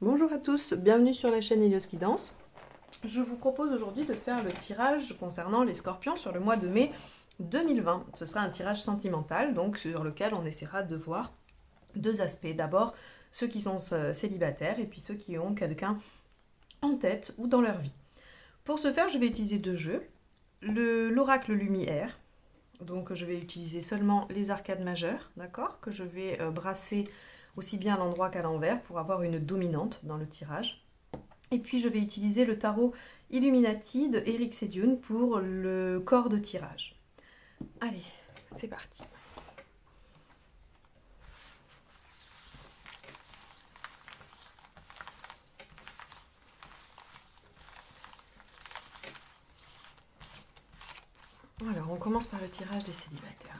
Bonjour à tous, bienvenue sur la chaîne Hélios qui danse. Je vous propose aujourd'hui de faire le tirage concernant les scorpions sur le mois de mai 2020. Ce sera un tirage sentimental, donc sur lequel on essaiera de voir deux aspects. D'abord, ceux qui sont célibataires et puis ceux qui ont quelqu'un en tête ou dans leur vie. Pour ce faire, je vais utiliser deux jeux. L'oracle Lumière, donc je vais utiliser seulement les arcades majeures, d'accord, que je vais brasser aussi bien à l'endroit qu'à l'envers pour avoir une dominante dans le tirage. Et puis je vais utiliser le tarot Illuminati de Eric Sédioun pour le corps de tirage. Allez, c'est parti. Alors, on commence par le tirage des célibataires.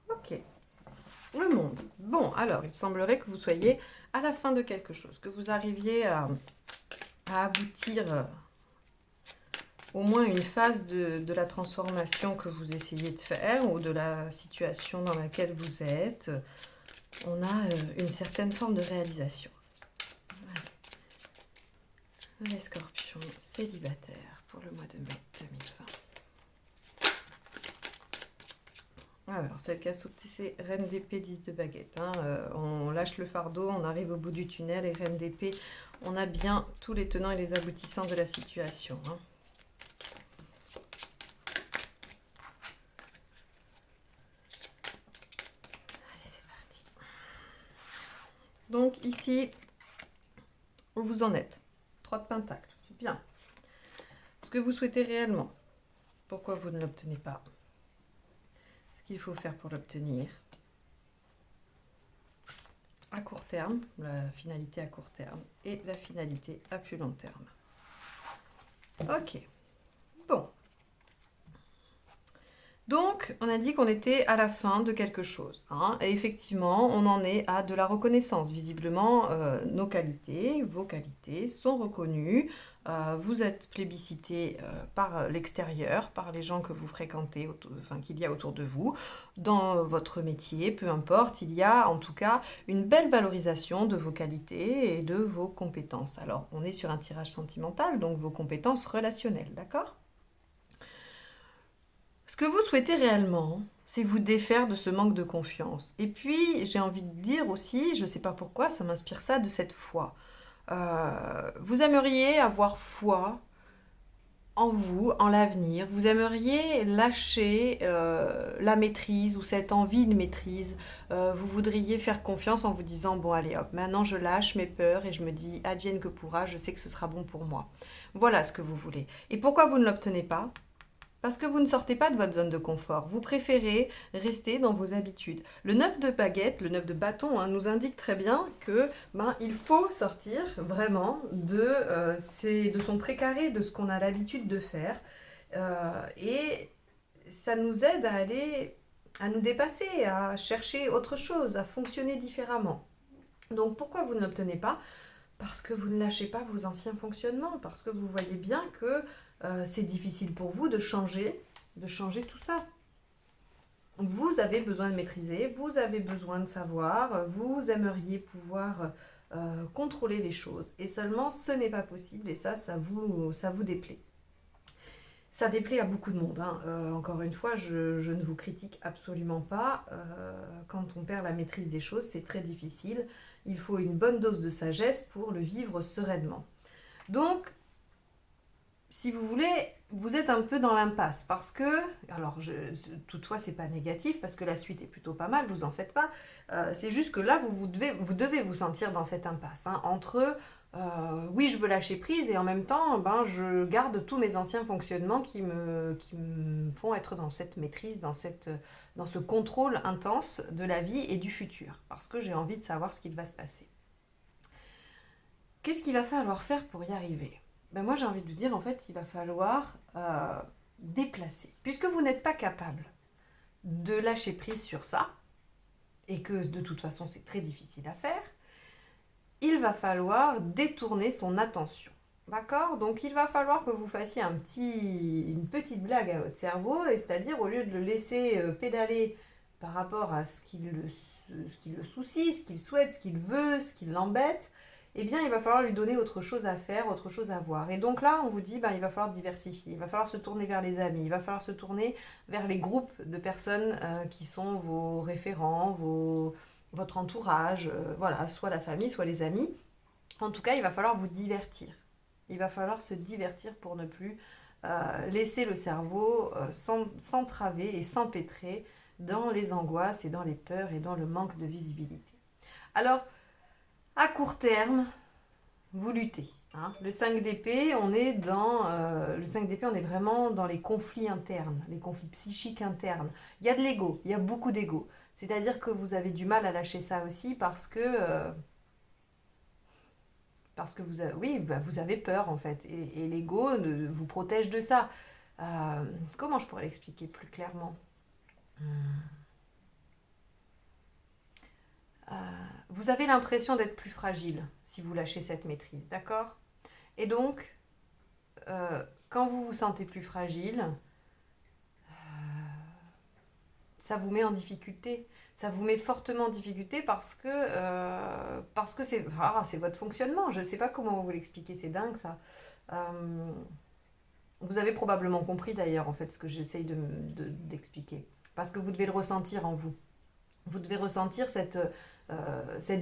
Ok. Le monde. Bon, alors, il semblerait que vous soyez à la fin de quelque chose, que vous arriviez à aboutir au moins une phase de la transformation que vous essayez de faire ou de la situation dans laquelle vous êtes. On a une certaine forme de réalisation. Les scorpions célibataires pour le mois de mai 2020. Alors, celle qui a sauté, c'est Reine d'épée, 10 de baguette. Hein. On lâche le fardeau, on arrive au bout du tunnel et Reine d'épée, on a bien tous les tenants et les aboutissants de la situation. Hein. Allez, c'est parti. Donc ici, où vous en êtes? 3 de pentacles, c'est bien. Ce que vous souhaitez réellement, pourquoi vous ne l'obtenez pas? Ce qu'il faut faire pour l'obtenir. À court terme, la finalité à court terme et la finalité à plus long terme. Ok, bon. Donc, on a dit qu'on était à la fin de quelque chose. Hein, et effectivement, on en est à de la reconnaissance. Visiblement, nos qualités, vos qualités sont reconnues. Vous êtes plébiscité par l'extérieur, par les gens que vous fréquentez, enfin, qu'il y a autour de vous. Dans votre métier, peu importe, il y a en tout cas une belle valorisation de vos qualités et de vos compétences. Alors, on est sur un tirage sentimental, donc vos compétences relationnelles, d'accord ? Ce que vous souhaitez réellement, c'est vous défaire de ce manque de confiance. Et puis, j'ai envie de dire aussi, je ne sais pas pourquoi, ça m'inspire ça, de cette foi. Vous aimeriez avoir foi en vous, en l'avenir. Vous aimeriez lâcher la maîtrise ou cette envie de maîtrise. Vous voudriez faire confiance en vous disant, bon allez hop, maintenant je lâche mes peurs et je me dis, advienne que pourra, je sais que ce sera bon pour moi. Voilà ce que vous voulez. Et pourquoi vous ne l'obtenez pas ? Parce que vous ne sortez pas de votre zone de confort. Vous préférez rester dans vos habitudes. Le 9 de baguette, le 9 de bâton, hein, nous indique très bien que il faut sortir vraiment de son précaré, de ce qu'on a l'habitude de faire. Et ça nous aide à nous dépasser, à chercher autre chose, à fonctionner différemment. Donc pourquoi vous ne l'obtenez pas ? Parce que vous ne lâchez pas vos anciens fonctionnements, parce que vous voyez bien que c'est difficile pour vous de changer tout ça. Vous avez besoin de maîtriser, vous avez besoin de savoir, vous aimeriez pouvoir contrôler les choses. Et seulement, ce n'est pas possible et ça vous déplaît. Ça déplaît à beaucoup de monde. Hein. Encore une fois, je ne vous critique absolument pas. Quand on perd la maîtrise des choses, c'est très difficile. Il faut une bonne dose de sagesse pour le vivre sereinement. Donc, si vous voulez, vous êtes un peu dans l'impasse parce que, alors toutefois c'est pas négatif parce que la suite est plutôt pas mal, vous en faites pas. C'est juste que là vous devez vous sentir dans cette impasse hein, entre oui je veux lâcher prise et en même temps je garde tous mes anciens fonctionnements qui me font être dans cette maîtrise, dans ce contrôle intense de la vie et du futur parce que j'ai envie de savoir ce qu'il va se passer. Qu'est-ce qu'il va falloir faire pour y arriver ? Moi j'ai envie de vous dire en fait il va falloir déplacer. Puisque vous n'êtes pas capable de lâcher prise sur ça, et que de toute façon c'est très difficile à faire, il va falloir détourner son attention. D'accord? Donc il va falloir que vous fassiez une petite blague à votre cerveau, et c'est-à-dire au lieu de le laisser pédaler par rapport à ce qui le soucie, ce qu'il souhaite, ce qu'il veut, ce qui l'embête, eh bien il va falloir lui donner autre chose à faire, autre chose à voir. Et donc là, on vous dit, ben, il va falloir diversifier, il va falloir se tourner vers les amis, il va falloir se tourner vers les groupes de personnes qui sont vos référents, votre entourage, voilà, soit la famille, soit les amis. En tout cas, il va falloir vous divertir. Il va falloir se divertir pour ne plus laisser le cerveau s'entraver et s'empêtrer dans les angoisses et dans les peurs et dans le manque de visibilité. Alors, à court terme, vous luttez. Hein. Le 5 d'épée, on est vraiment dans les conflits internes, les conflits psychiques internes. Il y a de l'ego, il y a beaucoup d'ego. C'est-à-dire que vous avez du mal à lâcher ça aussi parce que oui, bah, vous avez peur en fait, et l'ego vous protège de ça. Comment je pourrais l'expliquer plus clairement? Euh, Vous avez l'impression d'être plus fragile si vous lâchez cette maîtrise, d'accord? Et donc, quand vous vous sentez plus fragile, ça vous met en difficulté. Ça vous met fortement en difficulté parce que c'est votre fonctionnement. Je ne sais pas comment vous l'expliquer, c'est dingue ça. Euh, Vous avez probablement compris d'ailleurs en fait ce que j'essaye d'expliquer. Parce que vous devez le ressentir en vous. Vous devez ressentir cette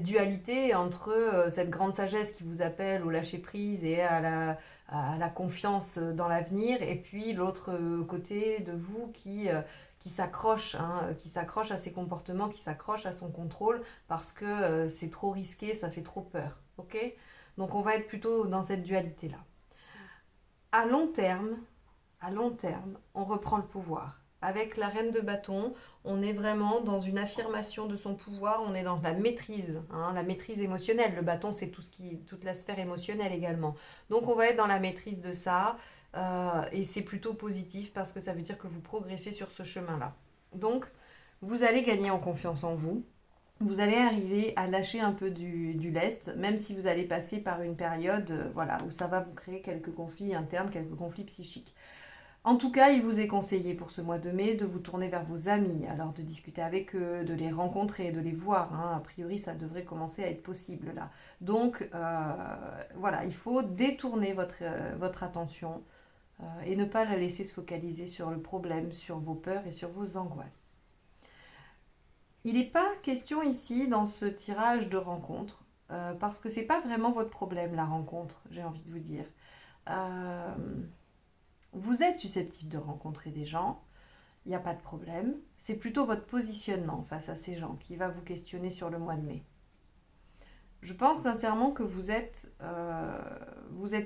dualité entre cette grande sagesse qui vous appelle au lâcher prise et à la confiance dans l'avenir, et puis l'autre côté de vous qui s'accroche, hein, qui s'accroche à ses comportements, qui s'accroche à son contrôle parce que c'est trop risqué, ça fait trop peur. Ok? Donc on va être plutôt dans cette dualité-là. À long terme, à long terme, on reprend le pouvoir. Avec la reine de bâton, on est vraiment dans une affirmation de son pouvoir, on est dans la maîtrise, hein, la maîtrise émotionnelle. Le bâton, c'est toute la sphère émotionnelle également. Donc on va être dans la maîtrise de ça, et c'est plutôt positif parce que ça veut dire que vous progressez sur ce chemin-là. Donc vous allez gagner en confiance en vous. Vous allez arriver à lâcher un peu du lest, même si vous allez passer par une période voilà, où ça va vous créer quelques conflits internes, quelques conflits psychiques. En tout cas, il vous est conseillé pour ce mois de mai de vous tourner vers vos amis, alors de discuter avec eux, de les rencontrer, de les voir. Hein. A priori, ça devrait commencer à être possible là. Donc, voilà, il faut détourner votre attention et ne pas la laisser se focaliser sur le problème, sur vos peurs et sur vos angoisses. Il n'est pas question ici, dans ce tirage de rencontre, parce que ce n'est pas vraiment votre problème, la rencontre, j'ai envie de vous dire. Euh, Vous êtes susceptible de rencontrer des gens, il n'y a pas de problème. C'est plutôt votre positionnement face à ces gens qui va vous questionner sur le mois de mai. Je pense sincèrement que vous êtes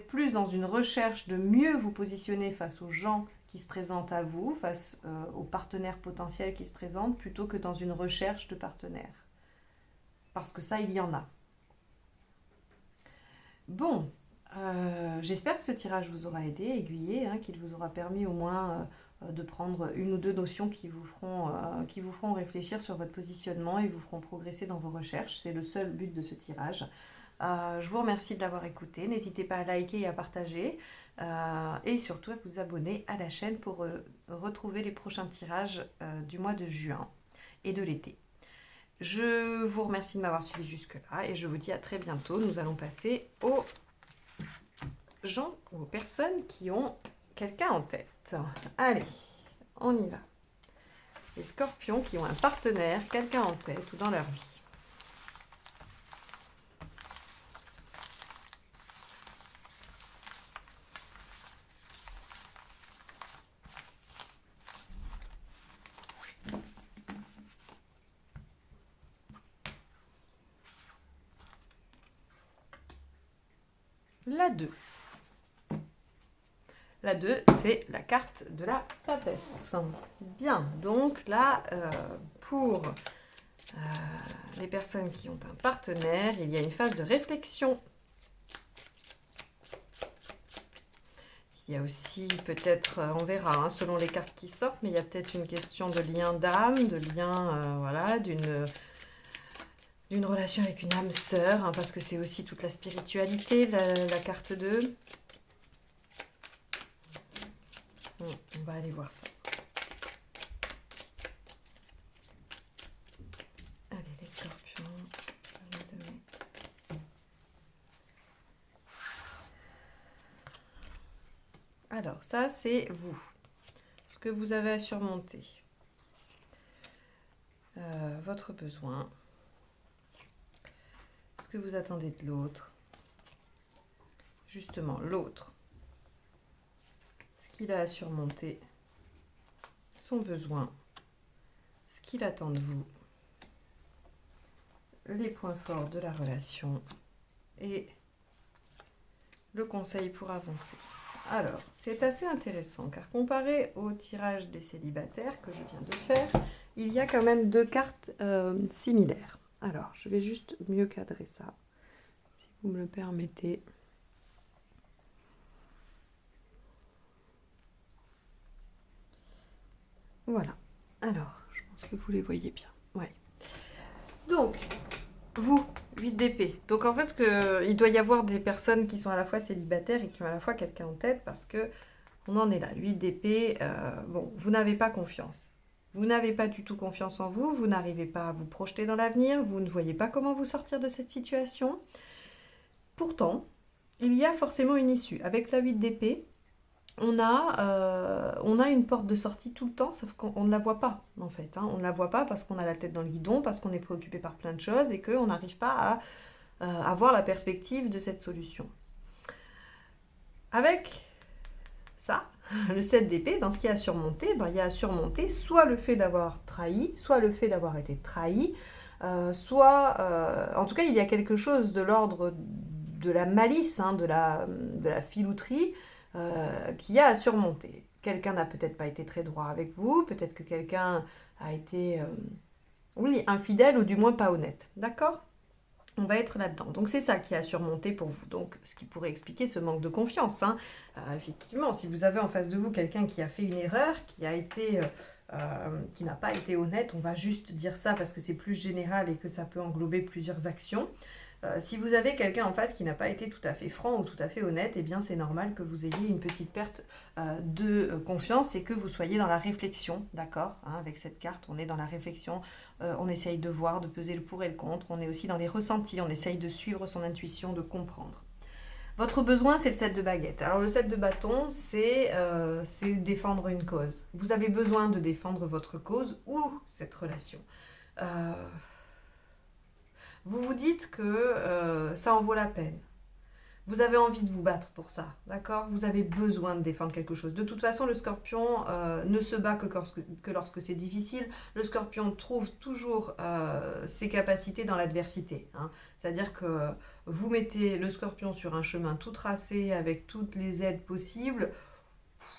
plus dans une recherche de mieux vous positionner face aux gens qui se présentent à vous, face aux partenaires potentiels qui se présentent, plutôt que dans une recherche de partenaires. Parce que ça, il y en a. Bon, j'espère que ce tirage vous aura aidé, aiguillé, hein, qu'il vous aura permis au moins de prendre une ou deux notions qui vous feront réfléchir sur votre positionnement et vous feront progresser dans vos recherches. C'est le seul but de ce tirage. Je vous remercie de l'avoir écouté. N'hésitez pas à liker et à partager. Et surtout à vous abonner à la chaîne pour retrouver les prochains tirages du mois de juin et de l'été. Je vous remercie de m'avoir suivi jusque-là et je vous dis à très bientôt. Nous allons passer aux gens ou aux personnes qui ont quelqu'un en tête. Allez, on y va. Les scorpions qui ont un partenaire, quelqu'un en tête ou dans leur vie. La 2. La 2, c'est la carte de la papesse. Bien, donc là, pour les personnes qui ont un partenaire, il y a une phase de réflexion. Il y a aussi peut-être, on verra hein, selon les cartes qui sortent, mais il y a peut-être une question de lien d'âme, de lien, voilà, d'une relation avec une âme sœur, hein, parce que c'est aussi toute la spiritualité, la carte 2. On va aller voir ça. Allez, les scorpions. Alors, ça, c'est vous. Ce que vous avez à surmonter. Votre besoin. Ce que vous attendez de l'autre. Justement, l'autre. Ce qu'il a à surmonter. Son besoin. Ce qu'il attend de vous. Les points forts de la relation. Et le conseil pour avancer. Alors, c'est assez intéressant car comparé au tirage des célibataires que je viens de faire, il y a quand même deux cartes similaires. Alors, je vais juste mieux cadrer ça, si vous me le permettez. Voilà. Alors, je pense que vous les voyez bien. Ouais. Donc, vous, 8 d'épée. Donc en fait, il doit y avoir des personnes qui sont à la fois célibataires et qui ont à la fois quelqu'un en tête parce que on en est là. 8 d'épée, bon, vous n'avez pas confiance. Vous n'avez pas du tout confiance en vous, vous n'arrivez pas à vous projeter dans l'avenir, vous ne voyez pas comment vous sortir de cette situation. Pourtant, il y a forcément une issue. Avec la 8 d'épée, on a une porte de sortie tout le temps, sauf qu'on ne la voit pas, en fait. On ne la voit pas parce qu'on a la tête dans le guidon, parce qu'on est préoccupé par plein de choses et qu'on n'arrive pas à avoir la perspective de cette solution. Avec ça, le 7 d'épée, dans ce qu'il y a à surmonter, il y a à surmonter soit le fait d'avoir trahi, soit le fait d'avoir été trahi, en tout cas, il y a quelque chose de l'ordre de la malice, de la filouterie, qu'il y a à surmonter. Quelqu'un n'a peut-être pas été très droit avec vous, peut-être que quelqu'un a été, infidèle ou du moins pas honnête. D'accord ? On va être là-dedans. Donc c'est ça qui a surmonté pour vous. Donc ce qui pourrait expliquer ce manque de confiance. Effectivement, si vous avez en face de vous quelqu'un qui a fait une erreur, qui n'a pas été honnête, on va juste dire ça parce que c'est plus général et que ça peut englober plusieurs actions. Si vous avez quelqu'un en face qui n'a pas été tout à fait franc ou tout à fait honnête, eh bien c'est normal que vous ayez une petite perte de confiance et que vous soyez dans la réflexion, d'accord ? Avec cette carte, on est dans la réflexion, on essaye de voir, de peser le pour et le contre, on est aussi dans les ressentis, on essaye de suivre son intuition, de comprendre. Votre besoin, c'est le 7 de baguette. Alors le 7 de bâton, c'est défendre une cause. Vous avez besoin de défendre votre cause ou cette relation. Vous vous dites que ça en vaut la peine. Vous avez envie de vous battre pour ça, d'accord ? Vous avez besoin de défendre quelque chose. De toute façon, le scorpion ne se bat que lorsque c'est difficile. Le scorpion trouve toujours ses capacités dans l'adversité. C'est-à-dire que vous mettez le scorpion sur un chemin tout tracé avec toutes les aides possibles.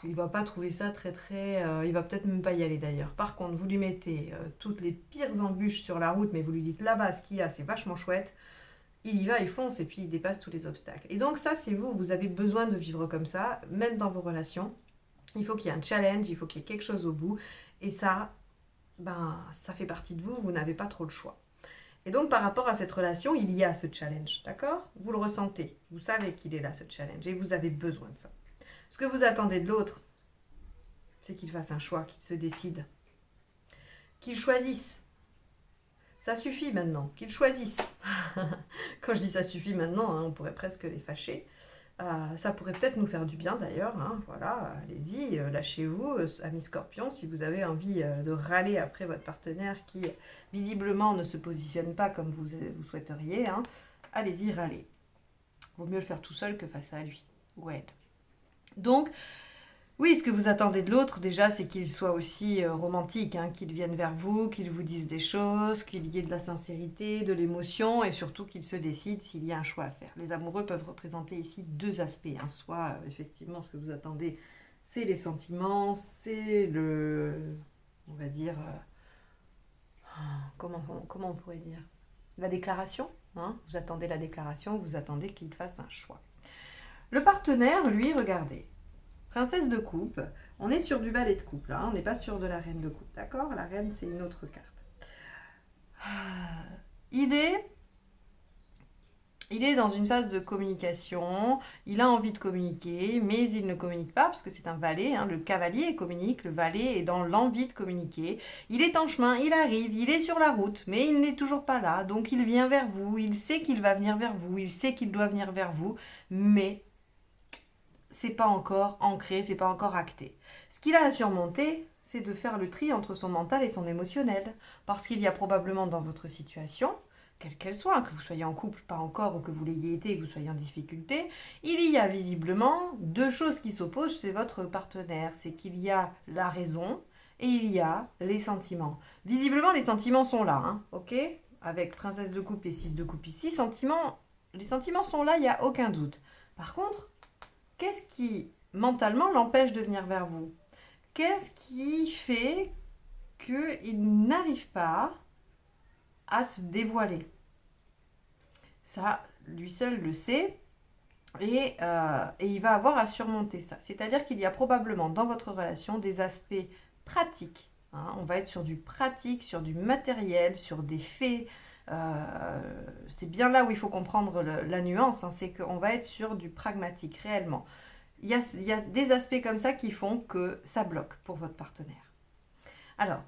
Il ne va pas trouver ça il va peut-être même pas y aller d'ailleurs. Par contre, vous lui mettez toutes les pires embûches sur la route, mais vous lui dites là-bas, ce qu'il y a, c'est vachement chouette. Il y va, il fonce et puis il dépasse tous les obstacles. Et donc ça, c'est vous avez besoin de vivre comme ça, même dans vos relations. Il faut qu'il y ait un challenge, il faut qu'il y ait quelque chose au bout. Et ça, ça fait partie de vous, vous n'avez pas trop le choix. Et donc par rapport à cette relation, il y a ce challenge, d'accord ? Vous le ressentez, vous savez qu'il est là ce challenge et vous avez besoin de ça. Ce que vous attendez de l'autre, c'est qu'il fasse un choix, qu'il se décide, qu'il choisisse. Ça suffit maintenant, qu'il choisisse. Quand je dis ça suffit maintenant, on pourrait presque les fâcher. Ça pourrait peut-être nous faire du bien d'ailleurs. Voilà, allez-y, lâchez-vous, amis scorpions, si vous avez envie de râler après votre partenaire qui visiblement ne se positionne pas comme vous souhaiteriez. Allez-y, râlez. Vaut mieux le faire tout seul que face à lui ou à elle. Donc, oui, ce que vous attendez de l'autre, déjà, c'est qu'il soit aussi romantique, qu'il vienne vers vous, qu'il vous dise des choses, qu'il y ait de la sincérité, de l'émotion, et surtout qu'il se décide s'il y a un choix à faire. Les amoureux peuvent représenter ici deux aspects. Soit, effectivement, ce que vous attendez, c'est les sentiments, c'est on va dire, comment on pourrait dire ? La déclaration, vous attendez la déclaration, vous attendez qu'il fasse un choix. Le partenaire, lui, regardez. Princesse de coupe, on est sur du valet de coupe, là, on n'est pas sur de la reine de coupe, d'accord ? La reine, c'est une autre carte. Il est Il est dans une phase de communication, il a envie de communiquer, mais il ne communique pas parce que c'est un valet, hein, le cavalier communique, le valet est dans l'envie de communiquer. Il est en chemin, il arrive, il est sur la route, mais il n'est toujours pas là, donc il vient vers vous, il sait qu'il va venir vers vous, il sait qu'il doit venir vers vous, mais c'est pas encore ancré, c'est pas encore acté. Ce qu'il a à surmonter, c'est de faire le tri entre son mental et son émotionnel, parce qu'il y a probablement dans votre situation, quelle qu'elle soit, que vous soyez en couple, pas encore, ou que vous l'ayez été et que vous soyez en difficulté, il y a visiblement deux choses qui s'opposent chez votre partenaire. C'est qu'il y a la raison et il y a les sentiments. Visiblement, les sentiments sont là, hein, ok? Avec princesse de coupe et 6 de coupe ici, les sentiments sont là, il n'y a aucun doute. Par contre, qu'est-ce qui mentalement l'empêche de venir vers vous? Qu'est-ce qui fait qu'il n'arrive pas à se dévoiler? Ça, lui seul le sait et il va avoir à surmonter ça. C'est-à-dire qu'il y a probablement dans votre relation des aspects pratiques. Hein, on va être sur du pratique, sur du matériel, sur des faits. C'est bien là où il faut comprendre la nuance, hein, c'est qu'on va être sur du pragmatique réellement. Il y a des aspects comme ça qui font que ça bloque pour votre partenaire. Alors,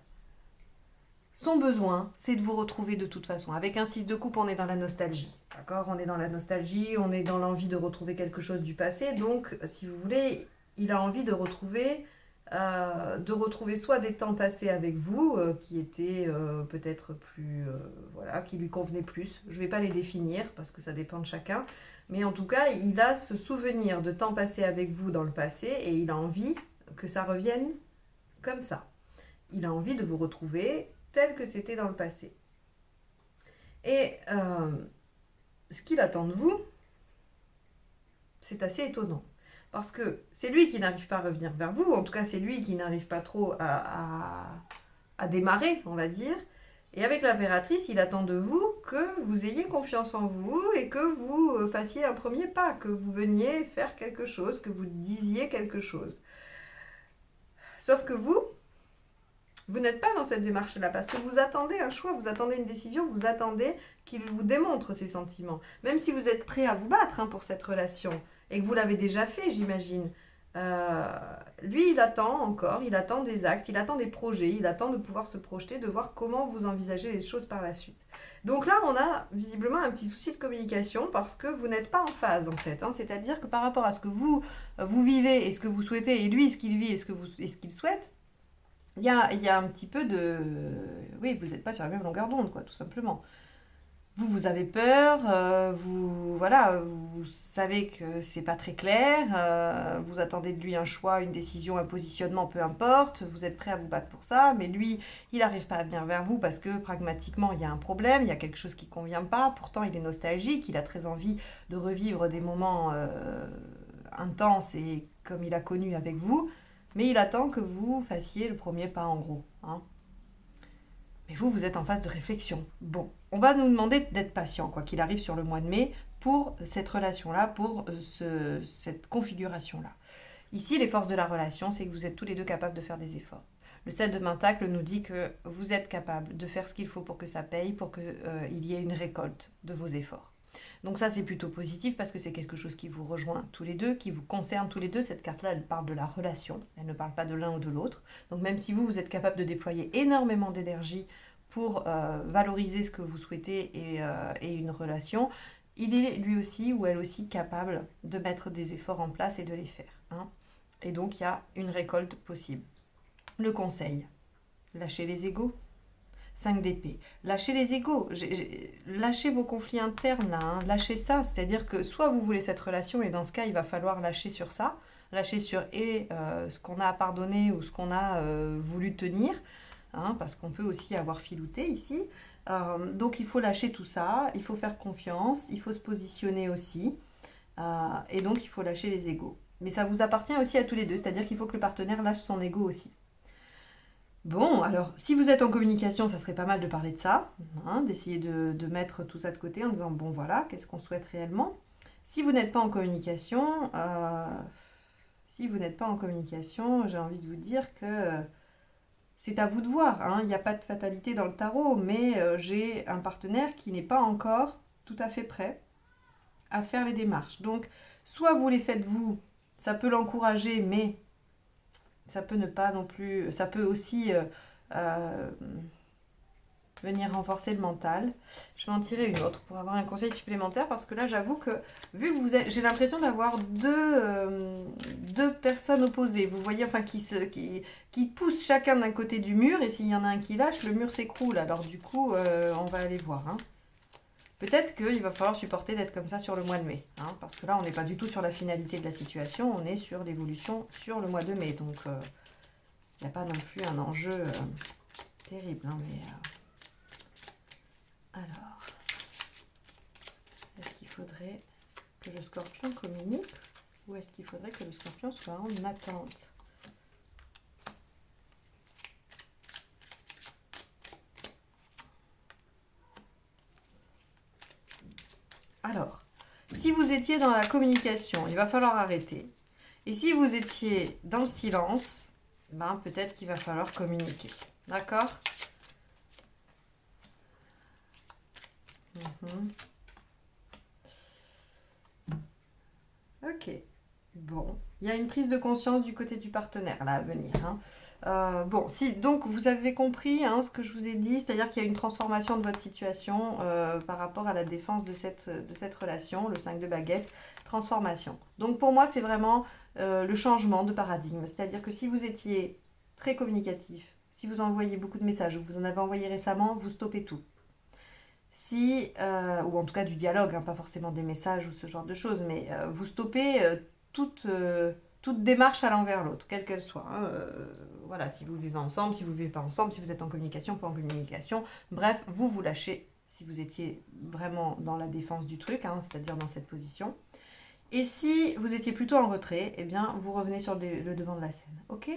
son besoin, c'est de vous retrouver de toute façon. Avec un 6 de coupe, on est dans la nostalgie. D'accord? On est dans la nostalgie, on est dans l'envie de retrouver quelque chose du passé. Donc, si vous voulez, il a envie de retrouver soit des temps passés avec vous, qui étaient peut-être plus... voilà, qui lui convenaient plus. Je ne vais pas les définir, parce que ça dépend de chacun. Mais en tout cas, il a ce souvenir de temps passé avec vous dans le passé, et il a envie que ça revienne comme ça. Il a envie de vous retrouver tel que c'était dans le passé. Et ce qu'il attend de vous, c'est assez étonnant. Parce que c'est lui qui n'arrive pas à revenir vers vous, en tout cas c'est lui qui n'arrive pas trop à démarrer, on va dire. Et avec l'impératrice, il attend de vous que vous ayez confiance en vous et que vous fassiez un premier pas, que vous veniez faire quelque chose, que vous disiez quelque chose. Sauf que vous n'êtes pas dans cette démarche-là parce que vous attendez un choix, vous attendez une décision, vous attendez qu'il vous démontre ses sentiments. Même si vous êtes prêt à vous battre, hein, pour cette relation et que vous l'avez déjà fait, j'imagine. Lui, il attend encore, il attend des actes, il attend des projets, il attend de pouvoir se projeter, de voir comment vous envisagez les choses par la suite. Donc là, on a visiblement un petit souci de communication parce que vous n'êtes pas en phase en fait. Hein. C'est-à-dire que par rapport à ce que vous vivez et ce que vous souhaitez, et lui, ce qu'il vit et ce qu'il souhaite, il y a un petit peu de... Oui, vous n'êtes pas sur la même longueur d'onde, quoi, tout simplement. Vous avez peur, voilà, vous savez que c'est pas très clair, vous attendez de lui un choix, une décision, un positionnement, peu importe, vous êtes prêt à vous battre pour ça, mais lui, il n'arrive pas à venir vers vous parce que pragmatiquement, il y a un problème, il y a quelque chose qui ne convient pas, pourtant il est nostalgique, il a très envie de revivre des moments intenses et comme il a connu avec vous, mais il attend que vous fassiez le premier pas en gros. Hein. Mais vous êtes en phase de réflexion. Bon, on va nous demander d'être patient, quoi qu'il arrive sur le mois de mai, pour cette relation-là, pour cette configuration-là. Ici, les forces de la relation, c'est que vous êtes tous les deux capables de faire des efforts. Le 7 de Pentacle nous dit que vous êtes capables de faire ce qu'il faut pour que ça paye, pour qu'il y ait une récolte de vos efforts. Donc ça, c'est plutôt positif parce que c'est quelque chose qui vous rejoint tous les deux, qui vous concerne tous les deux. Cette carte-là, elle parle de la relation, elle ne parle pas de l'un ou de l'autre. Donc même si vous êtes capable de déployer énormément d'énergie pour valoriser ce que vous souhaitez et une relation, il est lui aussi ou elle aussi capable de mettre des efforts en place et de les faire. Hein. Et donc il y a une récolte possible. Le conseil, lâchez les égos. 5 d'épée. Lâchez les égos, lâchez vos conflits internes, là, hein. Lâchez ça, c'est-à-dire que soit vous voulez cette relation et dans ce cas, il va falloir lâcher sur ça, lâcher sur ce qu'on a à pardonner ou ce qu'on a voulu tenir, hein, parce qu'on peut aussi avoir filouté ici. Donc il faut lâcher tout ça, il faut faire confiance, il faut se positionner aussi, et donc il faut lâcher les égos. Mais ça vous appartient aussi à tous les deux, c'est-à-dire qu'il faut que le partenaire lâche son ego aussi. Bon, alors, si vous êtes en communication, ça serait pas mal de parler de ça, hein, d'essayer de mettre tout ça de côté en disant, bon voilà, qu'est-ce qu'on souhaite réellement? Si vous n'êtes pas en communication, j'ai envie de vous dire que c'est à vous de voir. Hein. Il n'y a pas de fatalité dans le tarot, mais j'ai un partenaire qui n'est pas encore tout à fait prêt à faire les démarches. Donc, soit vous les faites vous, ça peut l'encourager, mais ça peut ne pas non plus, ça peut aussi euh, venir renforcer le mental. Je vais en tirer une autre pour avoir un conseil supplémentaire parce que là, j'avoue que vu que vous êtes, j'ai l'impression d'avoir deux personnes opposées. Vous voyez, enfin, qui poussent chacun d'un côté du mur et s'il y en a un qui lâche, le mur s'écroule. Alors du coup, on va aller voir. Hein. Peut-être qu'il va falloir supporter d'être comme ça sur le mois de mai. Hein, parce que là, on n'est pas du tout sur la finalité de la situation, on est sur l'évolution sur le mois de mai. Donc, il n'y a pas non plus un enjeu terrible. Hein, mais, alors, est-ce qu'il faudrait que le scorpion communique ou est-ce qu'il faudrait que le scorpion soit en attente? Alors, si vous étiez dans la communication, il va falloir arrêter. Et si vous étiez dans le silence, ben peut-être qu'il va falloir communiquer. D'accord? Ok. Bon, il y a une prise de conscience du côté du partenaire là à venir. Hein. Bon, si donc vous avez compris hein, ce que je vous ai dit, c'est-à-dire qu'il y a une transformation de votre situation par rapport à la défense de cette relation, le 5 de baguette, transformation. Donc pour moi, c'est vraiment le changement de paradigme, c'est-à-dire que si vous étiez très communicatif, si vous envoyez beaucoup de messages, ou vous en avez envoyé récemment, vous stoppez tout. Si, ou en tout cas du dialogue, hein, pas forcément des messages ou ce genre de choses, mais vous stoppez toute démarche à l'envers l'autre, quelle qu'elle soit. Hein, voilà, si vous vivez ensemble, si vous ne vivez pas ensemble, si vous êtes en communication, pas en communication, bref, vous vous lâchez si vous étiez vraiment dans la défense du truc, hein, c'est-à-dire dans cette position. Et si vous étiez plutôt en retrait, eh bien, vous revenez sur le devant de la scène. Ok?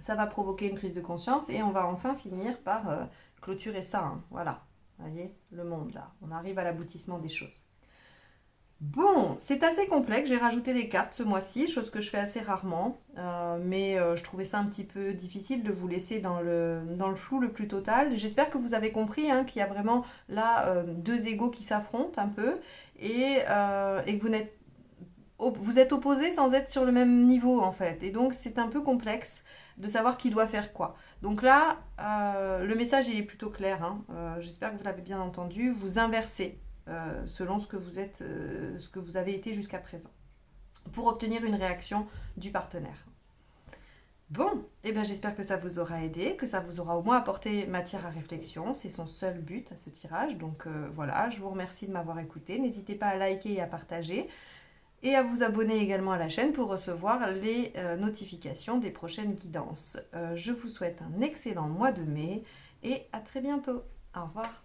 Ça va provoquer une prise de conscience et on va enfin finir par clôturer ça. Hein, voilà. Vous voyez, le monde là. On arrive à l'aboutissement des choses. Bon, c'est assez complexe. J'ai rajouté des cartes ce mois-ci, chose que je fais assez rarement. Mais je trouvais ça un petit peu difficile de vous laisser dans le flou le plus total. J'espère que vous avez compris hein, qu'il y a vraiment là deux égos qui s'affrontent un peu et que vous êtes opposés sans être sur le même niveau en fait. Et donc c'est un peu complexe de savoir qui doit faire quoi. Donc là, le message il est plutôt clair. Hein. J'espère que vous l'avez bien entendu. Vous inversez selon ce que vous avez été jusqu'à présent pour obtenir une réaction du partenaire. Bon, eh bien j'espère que ça vous aura aidé, que ça vous aura au moins apporté matière à réflexion. C'est son seul but à ce tirage. Donc voilà, je vous remercie de m'avoir écouté. N'hésitez pas à liker et à partager. Et à vous abonner également à la chaîne pour recevoir les notifications des prochaines guidances. Je vous souhaite un excellent mois de mai et à très bientôt. Au revoir.